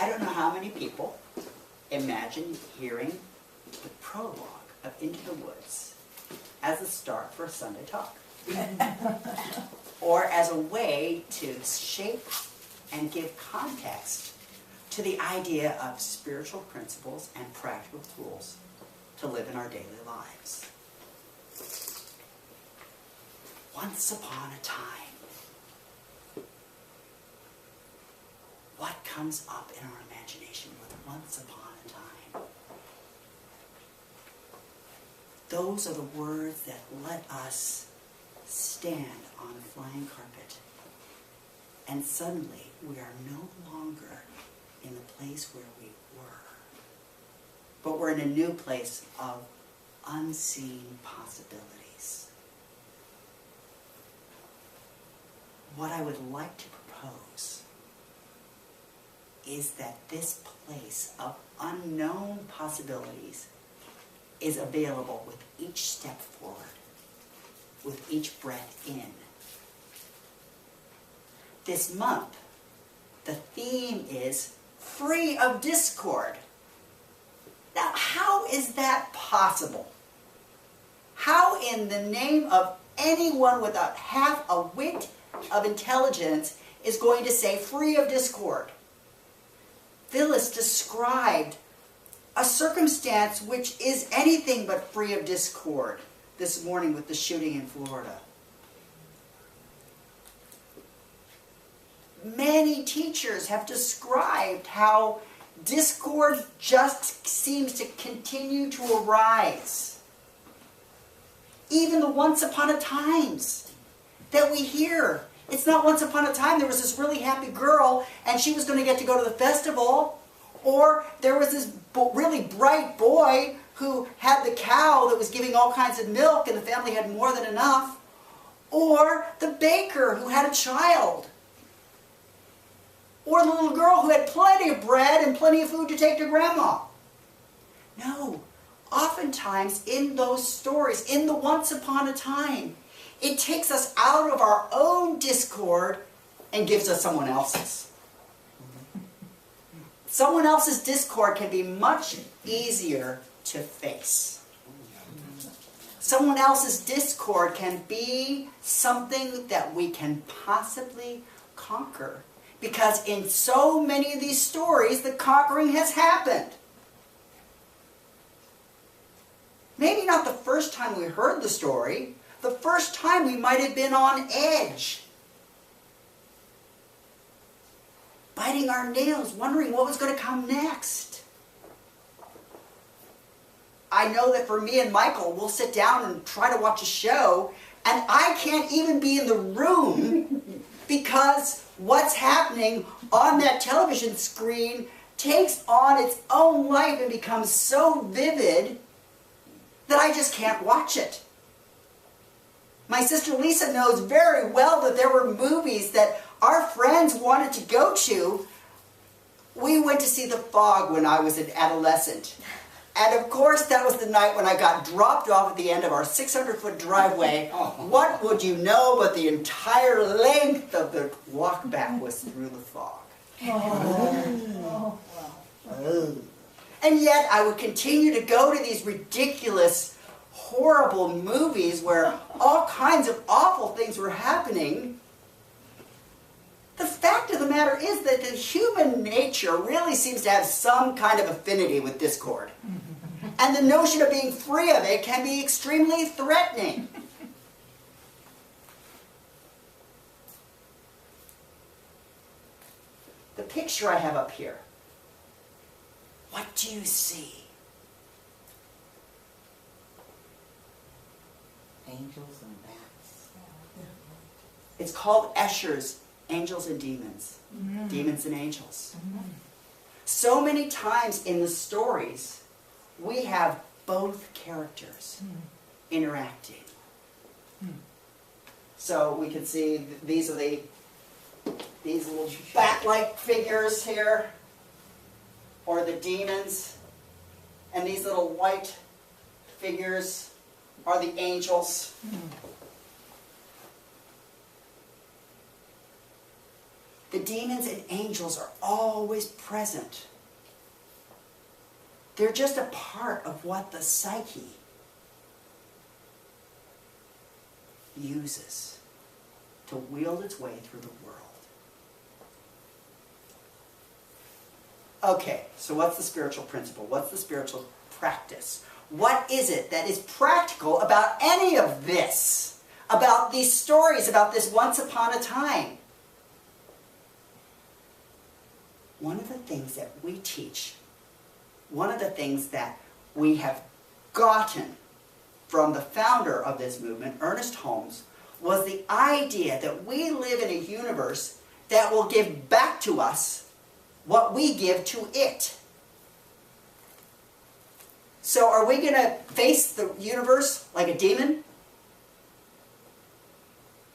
don't know how many people imagine hearing the prologue of Into the Woods as a start for a Sunday talk. Or as a way to shape and give context to the idea of spiritual principles and practical tools to live in our daily lives. Once upon a time. What comes up in our imagination with once upon a time? Those are the words that let us stand on a flying carpet. And suddenly we are no longer in the place where we were. But we're in a new place of unseen possibilities. What I would like to propose is that this place of unknown possibilities is available with each step forward, with each breath in. This month, the theme is free of discord. Now, how is that possible? How in the name of anyone without half a whit of intelligence is going to say free of discord? Phyllis described a circumstance which is anything but free of discord this morning with the shooting in Florida. Many teachers have described how discord just seems to continue to arise. Even the once upon a times that we hear. It's not once upon a time there was this really happy girl and she was going to get to go to the festival. Or there was this really bright boy who had the cow that was giving all kinds of milk and the family had more than enough. Or the baker who had a child. Or the little girl who had plenty of bread and plenty of food to take to grandma. No, oftentimes in those stories, in the once upon a time, it takes us out of our own discord and gives us someone else's. Someone else's discord can be much easier to face. Someone else's discord can be something that we can possibly conquer. Because in so many of these stories, the conquering has happened. Maybe not the first time we heard the story. The first time we might have been on edge. Biting our nails, wondering what was going to come next. I know that for me and Michael, we'll sit down and try to watch a show, and I can't even be in the room because what's happening on that television screen takes on its own life and becomes so vivid that I just can't watch it. My sister Lisa knows very well that there were movies that our friends wanted to go to. We went to see The Fog when I was an adolescent. And of course, that was the night when I got dropped off at the end of our 600-foot driveway. What would you know but the entire length of the walk back was through the fog. And yet, I would continue to go to these ridiculous, horrible movies where all kinds of awful things were happening. The fact of the matter is that the human nature really seems to have some kind of affinity with discord. And the notion of being free of it can be extremely threatening. The picture I have up here, what do you see? Angels and bats. It's called Escher's Angels and Demons. Demons and Angels. So many times in the stories, we have both characters interacting. So we can see these are these little bat-like figures here, or the demons, and these little white figures are the angels. The demons and angels are always present. They're just a part of what the psyche uses to wield its way through the world. Okay, so what's the spiritual principle? What's the spiritual practice? What is it that is practical about any of this? About these stories, about this once upon a time? One of the things that we teach, one of the things that we have gotten from the founder of this movement, Ernest Holmes, was the idea that we live in a universe that will give back to us what we give to it. So are we going to face the universe like a demon?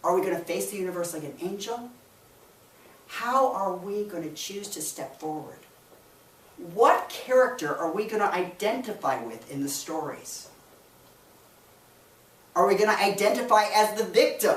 Are we going to face the universe like an angel? How are we going to choose to step forward? What character are we going to identify with in the stories? Are we going to identify as the victim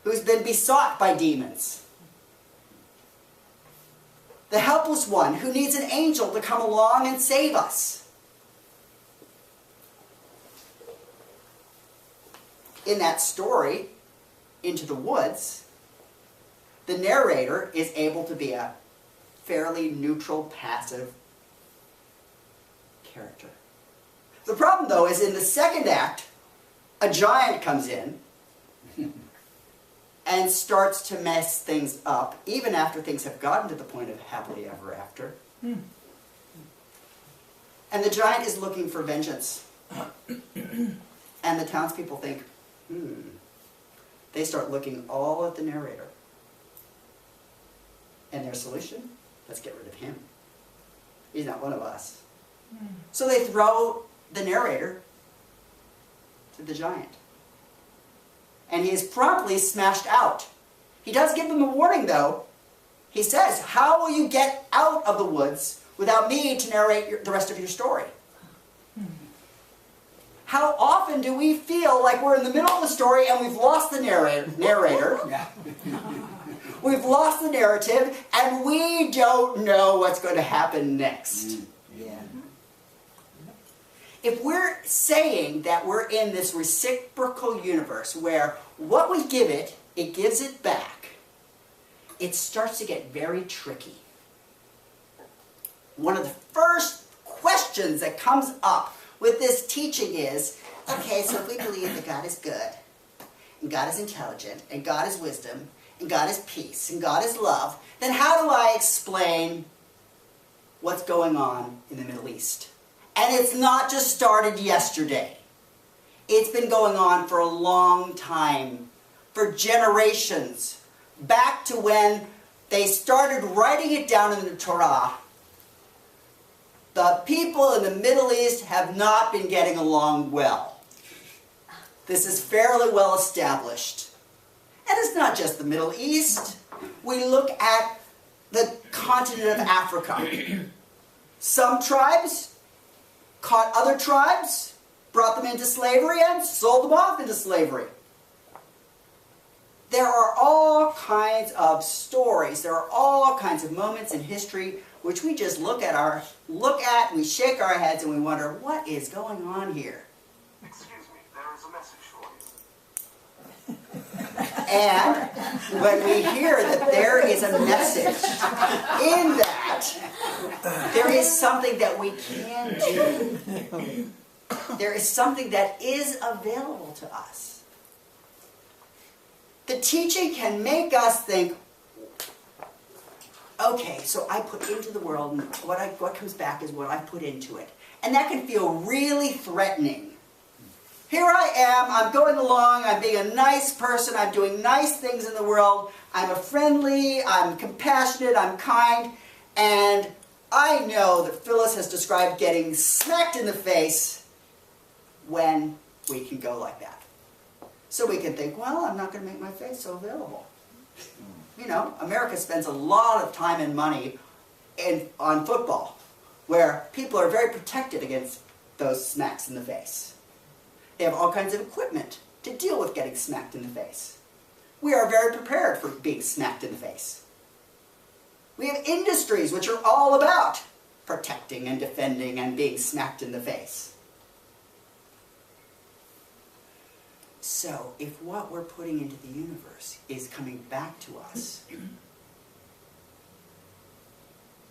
who's been besought by demons? The helpless one who needs an angel to come along and save us? In that story, Into the Woods, the narrator is able to be a fairly neutral, passive character. The problem, though, is in the second act, a giant comes in and starts to mess things up, even after things have gotten to the point of happily ever after. And the giant is looking for vengeance. And the townspeople think, They start looking all at the narrator. And their solution? Let's get rid of him. He's not one of us. So they throw the narrator to the giant. And he is promptly smashed out. He does give them a warning, though. He says, how will you get out of the woods without me to narrate the rest of your story? How often do we feel like we're in the middle of the story and we've lost the narrator? We've lost the narrative, and we don't know what's going to happen next. If we're saying that we're in this reciprocal universe where what we give it, it gives it back, it starts to get very tricky. One of the first questions that comes up with this teaching is, okay, so if we believe that God is good, and God is intelligent, and God is wisdom, and God is peace, and God is love, then how do I explain what's going on in the Middle East? And it's not just started yesterday. It's been going on for a long time, for generations, back to when they started writing it down in the Torah. The people in the Middle East have not been getting along well. This is fairly well established. And it's not just the Middle East. We look at the continent of Africa. Some tribes caught other tribes, brought them into slavery, and sold them off into slavery. There are all kinds of stories, there are all kinds of moments in history which we just look at, we shake our heads, and we wonder, what is going on here? Excuse me, there is a message for you. And when we hear that there is a message in that, there is something that we can do. There is something that is available to us. The teaching can make us think, okay, so I put into the world, and what comes back is what I put into it. And that can feel really threatening. Here I am, I'm going along, I'm being a nice person, I'm doing nice things in the world, I'm friendly, I'm compassionate, I'm kind, and I know that Phyllis has described getting smacked in the face when we can go like that. So we can think, well, I'm not going to make my face so available. You know, America spends a lot of time and money on football, where people are very protected against those smacks in the face. They have all kinds of equipment to deal with getting smacked in the face. We are very prepared for being smacked in the face. We have industries which are all about protecting and defending and being smacked in the face. So, if what we're putting into the universe is coming back to us,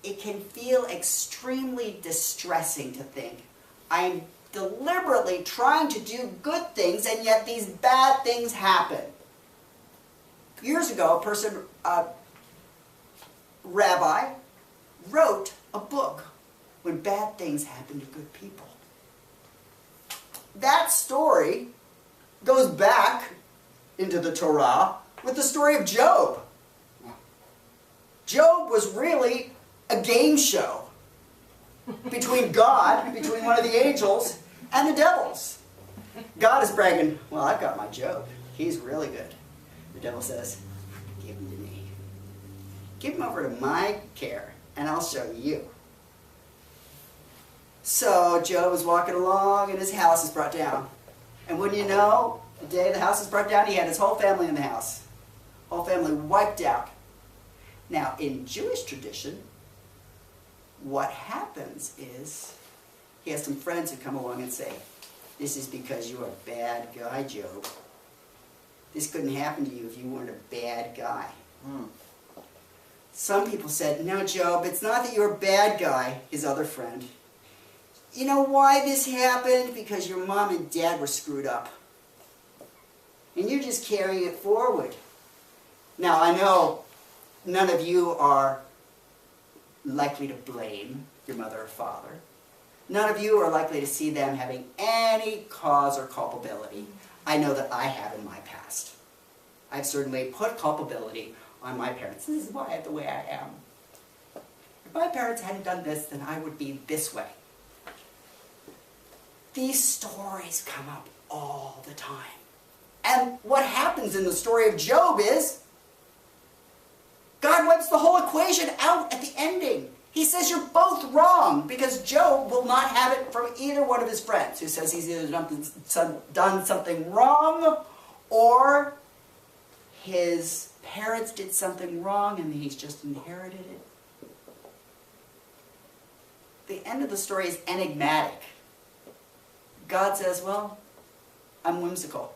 it can feel extremely distressing to think, I'm deliberately trying to do good things, and yet these bad things happen. Years ago, a rabbi, wrote a book when bad things happen to good people. That story goes back into the Torah with the story of Job. Job was really a game show between God, between one of the angels, and the devils. God is bragging, well, I've got my Job. He's really good. The devil says, give him to me. Give him over to my care, and I'll show you. So Job is walking along, and his house is brought down. And wouldn't you know, the day the house is brought down, he had his whole family in the house. Whole family wiped out. Now, in Jewish tradition, what happens is he has some friends who come along and say, this is because you're a bad guy, Job. This couldn't happen to you if you weren't a bad guy. Some people said, no, Job, it's not that you're a bad guy, his other friend. You know why this happened? Because your mom and dad were screwed up. And you're just carrying it forward. Now, I know none of you are likely to blame your mother or father. None of you are likely to see them having any cause or culpability. I know that I have in my past. I've certainly put culpability on my parents. This is why I'm the way I am. If my parents hadn't done this, then I would be this way. These stories come up all the time. And what happens in the story of Job is God wipes the whole equation out at the ending. He says you're both wrong because Job will not have it from either one of his friends who says he's either done something wrong or his parents did something wrong and he's just inherited it. The end of the story is enigmatic. God says, well, I'm whimsical.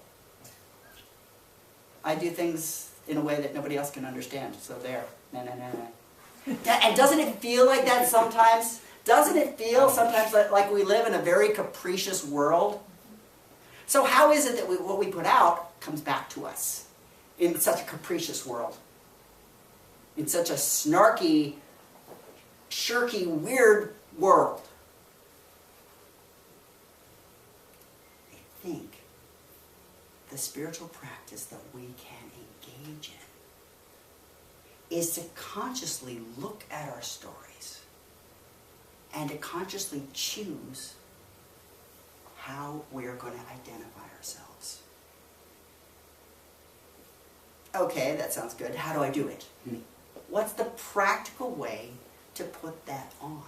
I do things in a way that nobody else can understand. So there. No. And doesn't it feel like that sometimes? Doesn't it feel sometimes like we live in a very capricious world? So how is it that what we put out comes back to us in such a capricious world? In such a snarky, shirky, weird world? I think the spiritual practice that we can engage in is to consciously look at our stories and to consciously choose how we're going to identify ourselves. Okay, that sounds good. How do I do it? What's the practical way to put that on?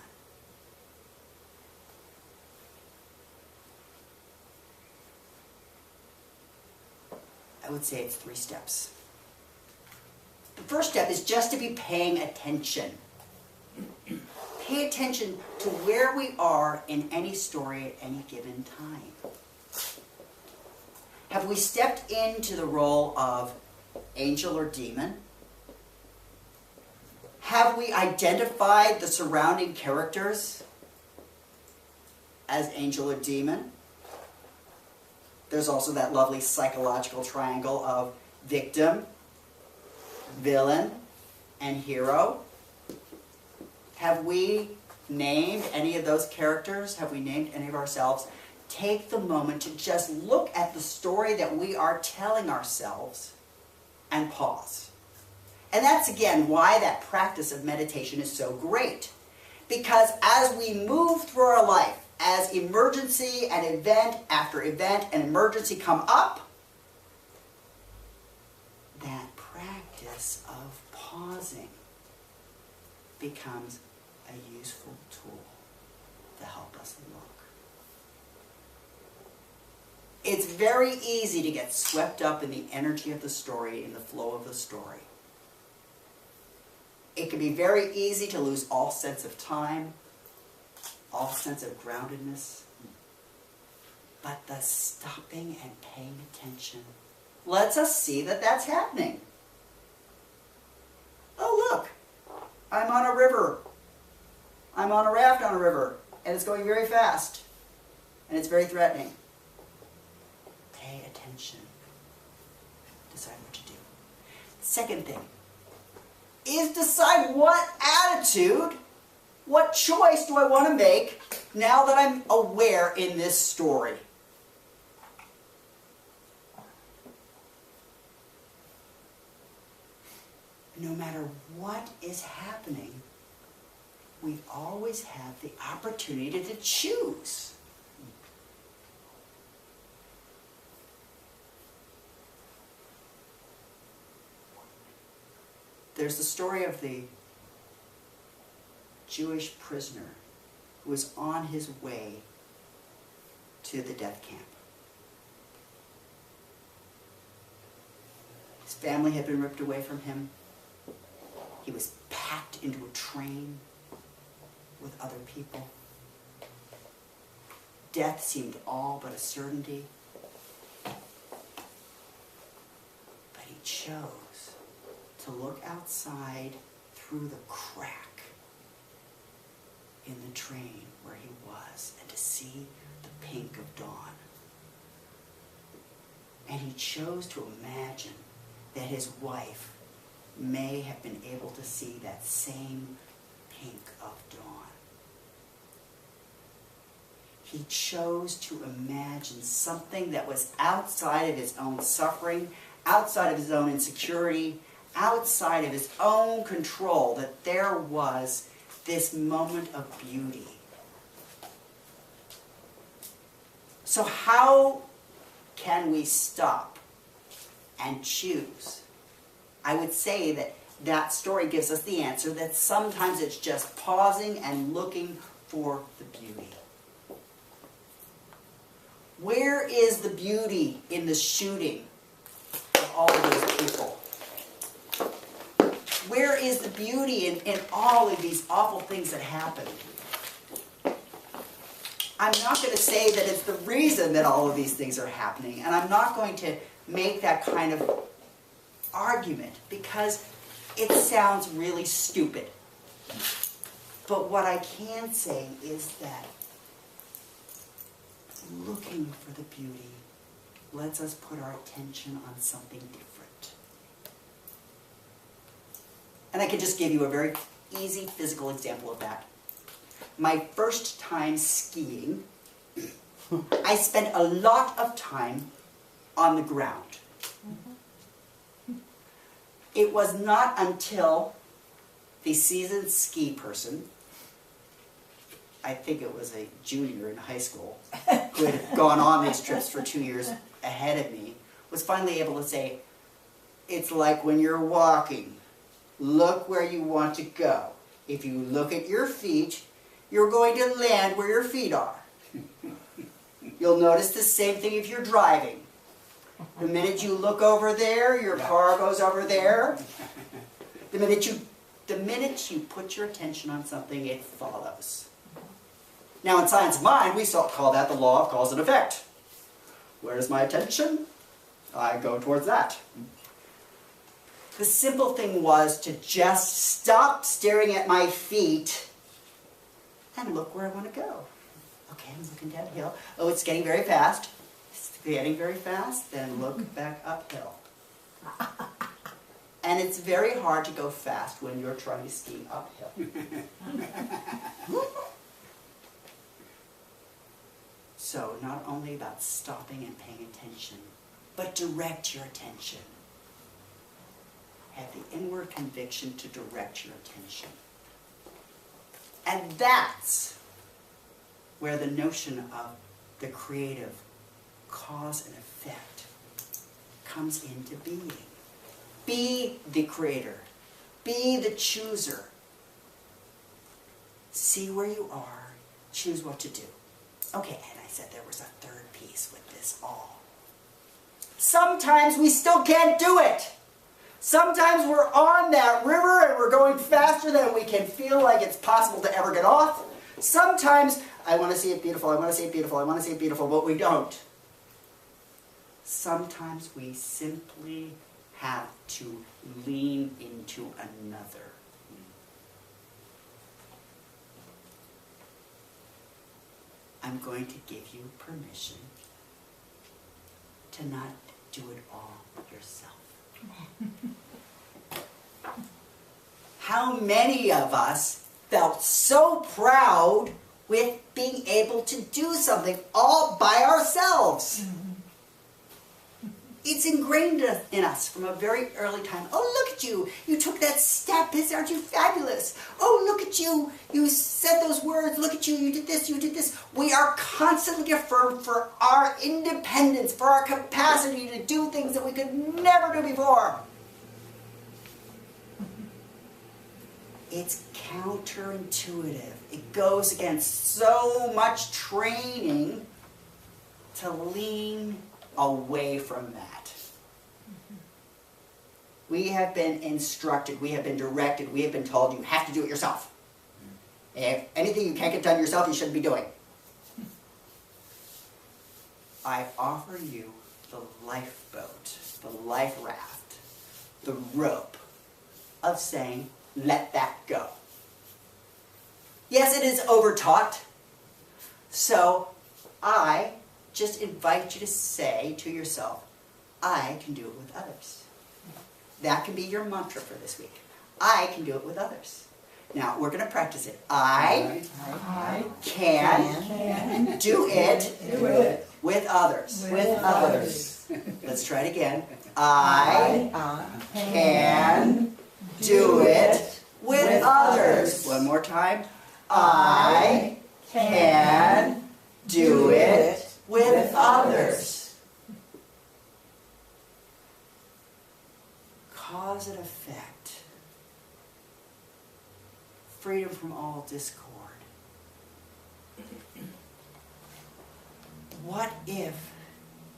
I would say it's 3 steps. The first step is just to be paying attention. Pay attention to where we are in any story at any given time. Have we stepped into the role of angel or demon? Have we identified the surrounding characters as angel or demon? There's also that lovely psychological triangle of victim, villain, and hero. Have we named any of those characters? Have we named any of ourselves? Take the moment to just look at the story that we are telling ourselves and pause. And that's again why that practice of meditation is so great. Because as we move through our life, as emergency and event after event and emergency come up, that practice of pausing becomes a useful tool to help us look. It's very easy to get swept up in the energy of the story, in the flow of the story. It can be very easy to lose all sense of time, all sense of groundedness. But the stopping and paying attention lets us see that that's happening. Oh, look, I'm on a river. I'm on a raft on a river, and it's going very fast, and it's very threatening. Pay attention. Decide what to do. Second thing is decide what attitude, what choice do I want to make now that I'm aware in this story. No matter what is happening, we always have the opportunity to choose. There's the story of the Jewish prisoner who was on his way to the death camp. His family had been ripped away from him. He was packed into a train with other people. Death seemed all but a certainty. But he chose to look outside through the crack in the train where he was and to see the pink of dawn. And he chose to imagine that his wife may have been able to see that same pink of dawn. He chose to imagine something that was outside of his own suffering, outside of his own insecurity, outside of his own control, that there was this moment of beauty. So how can we stop and choose? I would say that that story gives us the answer, that sometimes it's just pausing and looking for the beauty. Where is the beauty in the shooting of all of those people? Where is the beauty in all of these awful things that happened? I'm not going to say that it's the reason that all of these things are happening, and I'm not going to make that kind of argument because it sounds really stupid. But what I can say is that looking for the beauty lets us put our attention on something different. And I can just give you a very easy physical example of that. My first time skiing, I spent a lot of time on the ground. It was not until the seasoned ski person, I think it was a junior in high school, who had gone on these trips for 2 years ahead of me, was finally able to say, it's like when you're walking. Look where you want to go. If you look at your feet, you're going to land where your feet are. You'll notice the same thing if you're driving. The minute you look over there, your car goes over there. The minute you put your attention on something, it follows. Now in science of mind, we call that the law of cause and effect. Where's my attention? I go towards that. The simple thing was to just stop staring at my feet and look where I want to go. Okay, I'm looking downhill. Oh, it's getting very fast. It's getting very fast. Then look back uphill. And it's very hard to go fast when you're trying to ski uphill. So not only about stopping and paying attention, but direct your attention. Have the inward conviction to direct your attention. And that's where the notion of the creative cause and effect comes into being. Be the creator. Be the chooser. See where you are. Choose what to do. Okay, and I said there was a third piece with this all. Sometimes we still can't do it. Sometimes we're on that river and we're going faster than we can feel like it's possible to ever get off. Sometimes, I want to see it beautiful, I want to see it beautiful, I want to see it beautiful, but we don't. Sometimes we simply have to lean into another. I'm going to give you permission to not do it all yourself. How many of us felt so proud with being able to do something all by ourselves? It's ingrained in us from a very early time. Oh, look at you. You took that step. Aren't you fabulous? Oh, look at you. You said those words. Look at you. You did this. You did this. We are constantly affirmed for our independence, for our capacity to do things that we could never do before. It's counterintuitive. It goes against so much training to lean away from that. We have been instructed, we have been directed, we have been told you have to do it yourself. If anything you can't get done yourself, you shouldn't be doing. I offer you the lifeboat, the life raft, the rope of saying, let that go. Yes, it is overtaught. So I just invite you to say to yourself, I can do it with others. That can be your mantra for this week. I can do it with others. Now, we're going to practice it. I can do it with others. With others. Let's try it again. I can do it with others. One more time. I can do it with others. Cause and effect. Freedom from all discord. What if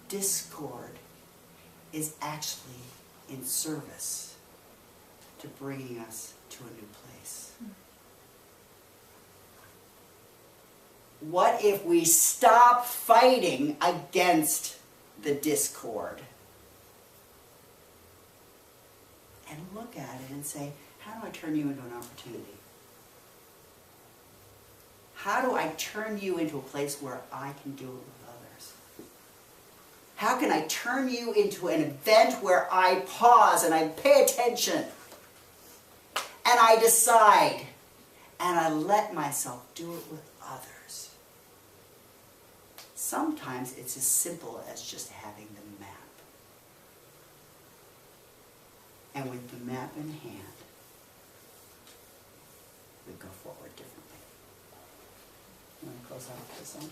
discord is actually in service to bringing us to a new place? What if we stop fighting against the discord and look at it and say, how do I turn you into an opportunity? How do I turn you into a place where I can do it with others? How can I turn you into an event where I pause and I pay attention and I decide and I let myself do it with others? Sometimes it's as simple as just having the map. And with the map in hand, we go forward differently. You want to close out with this one?